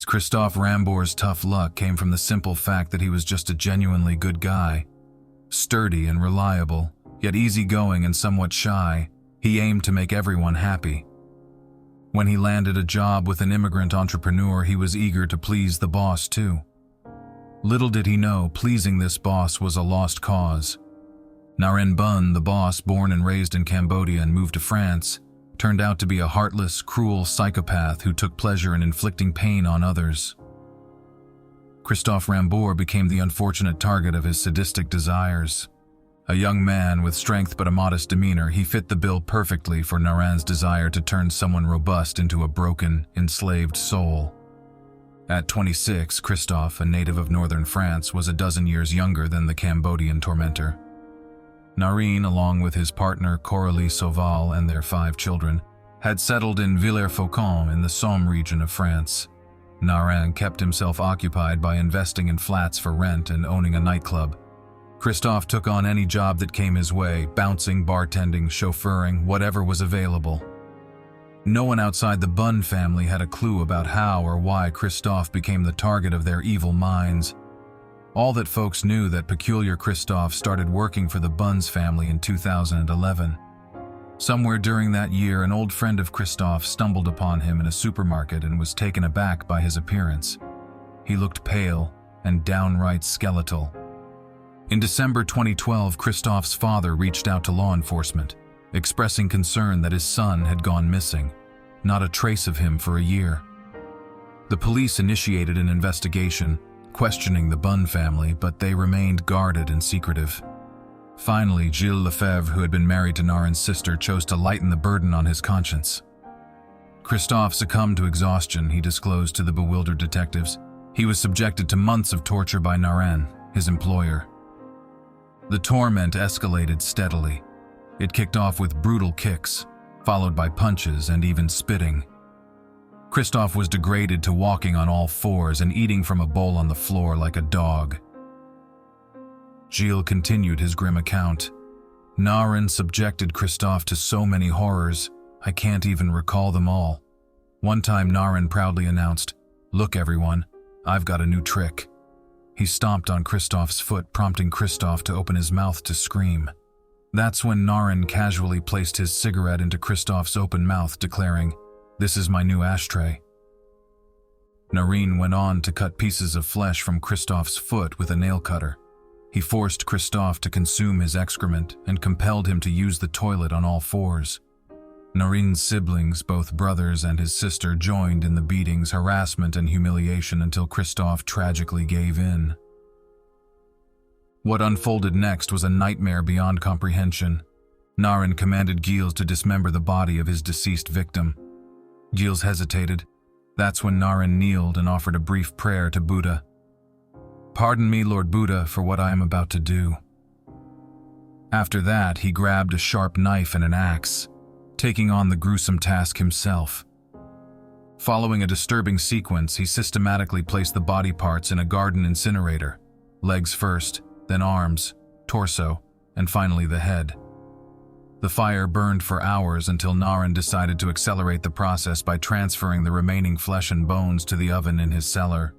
Christophe Rambour's tough luck came from the simple fact that he was just a genuinely good guy. Sturdy and reliable, yet easygoing and somewhat shy, he aimed to make everyone happy. When he landed a job with an immigrant entrepreneur, he was eager to please the boss too. Little did he know, pleasing this boss was a lost cause. Narin Bun, the boss, born and raised in Cambodia and moved to France, turned out to be a heartless, cruel psychopath who took pleasure in inflicting pain on others. Christophe Rambour became the unfortunate target of his sadistic desires. A young man with strength but a modest demeanor, he fit the bill perfectly for Narin's desire to turn someone robust into a broken, enslaved soul. At 26, Christophe, a native of northern France, was a dozen years younger than the Cambodian tormentor. Narin, along with his partner Coralie Sauval and their 5 children, had settled in Villers-Faucon in the Somme region of France. Narin kept himself occupied by investing in flats for rent and owning a nightclub. Christophe took on any job that came his way, bouncing, bartending, chauffeuring, whatever was available. No one outside the Bun family had a clue about how or why Christophe became the target of their evil minds. All that folks knew that peculiar Christophe started working for the Buns family in 2011. Somewhere during that year, an old friend of Christophe stumbled upon him in a supermarket and was taken aback by his appearance. He looked pale and downright skeletal. In December 2012, Christophe's father reached out to law enforcement, expressing concern that his son had gone missing. Not a trace of him for a year. The police initiated an investigation, questioning the Bun family, but they remained guarded and secretive. Finally, Gilles Lefèvre, who had been married to Narin's sister, chose to lighten the burden on his conscience. Christophe succumbed to exhaustion, he disclosed to the bewildered detectives. He was subjected to months of torture by Narin, his employer. The torment escalated steadily. It kicked off with brutal kicks, followed by punches and even spitting. Christophe was degraded to walking on all fours and eating from a bowl on the floor like a dog. Gilles continued his grim account. Narin subjected Christophe to so many horrors, I can't even recall them all. One time Narin proudly announced, "Look everyone, I've got a new trick." He stomped on Christophe's foot, prompting Christophe to open his mouth to scream. That's when Narin casually placed his cigarette into Christophe's open mouth, declaring, "This is my new ashtray." Narin went on to cut pieces of flesh from Christophe's foot with a nail cutter. He forced Christophe to consume his excrement and compelled him to use the toilet on all fours. Narin's siblings, both brothers and his sister, joined in the beatings, harassment, and humiliation until Christophe tragically gave in. What unfolded next was a nightmare beyond comprehension. Narin commanded Gilles to dismember the body of his deceased victim. Gilles hesitated. That's when Narin kneeled and offered a brief prayer to Buddha. "Pardon me, Lord Buddha, for what I am about to do." After that, he grabbed a sharp knife and an axe, taking on the gruesome task himself. Following a disturbing sequence, he systematically placed the body parts in a garden incinerator, legs first, then arms, torso, and finally the head. The fire burned for hours until Narin decided to accelerate the process by transferring the remaining flesh and bones to the oven in his cellar.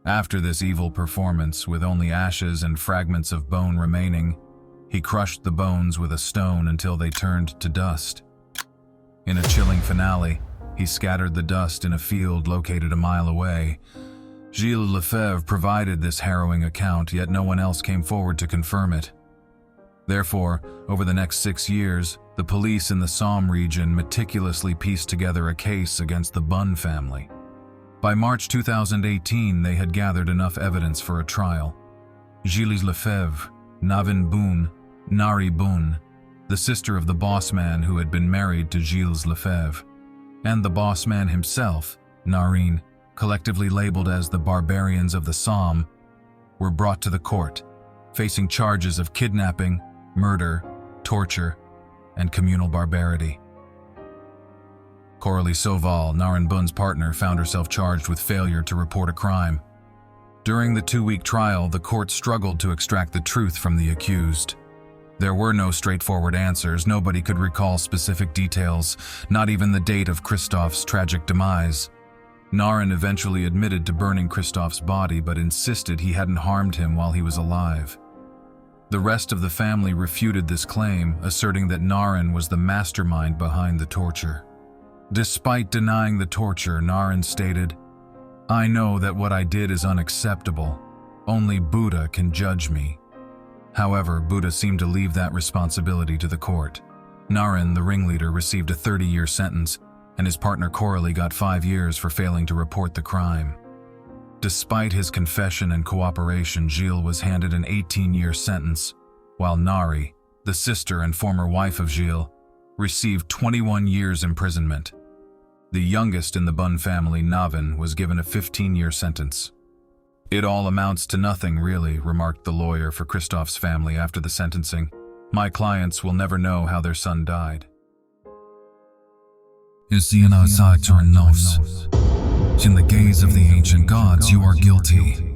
After this evil performance, with only ashes and fragments of bone remaining, he crushed the bones with a stone until they turned to dust. In a chilling finale, he scattered the dust in a field located a mile away. Gilles Lefèvre provided this harrowing account, yet no one else came forward to confirm it. Therefore, over the next 6 years, the police in the Somme region meticulously pieced together a case against the Bun family. By March 2018, they had gathered enough evidence for a trial. Gilles Lefèvre, Narin Bun, Narin Bun, the sister of the boss man who had been married to Gilles Lefèvre, and the boss man himself, Narin, collectively labeled as the Barbarians of the Somme, were brought to the court, facing charges of kidnapping, murder, torture, and communal barbarity. Coralie Sauval, Narin Bun's partner, found herself charged with failure to report a crime. During the 2-week trial, the court struggled to extract the truth from the accused. There were no straightforward answers. Nobody could recall specific details, not even the date of Christophe's tragic demise. Narin eventually admitted to burning Christophe's body but insisted he hadn't harmed him while he was alive. The rest of the family refuted this claim, asserting that Narin was the mastermind behind the torture. Despite denying the torture, Narin stated, "I know that what I did is unacceptable. Only Buddha can judge me." However, Buddha seemed to leave that responsibility to the court. Narin, the ringleader, received a 30-year sentence, and his partner Coralie got 5 years for failing to report the crime. Despite his confession and cooperation, Gilles was handed an 18-year sentence, while Nari, the sister and former wife of Gilles, received 21 years imprisonment. The youngest in the Bun family, Narin, was given a 15-year sentence. "It all amounts to nothing, really," remarked the lawyer for Christophe's family after the sentencing. "My clients will never know how their son died." Is the outside to our nose. In the gaze of the ancient gods, you are guilty.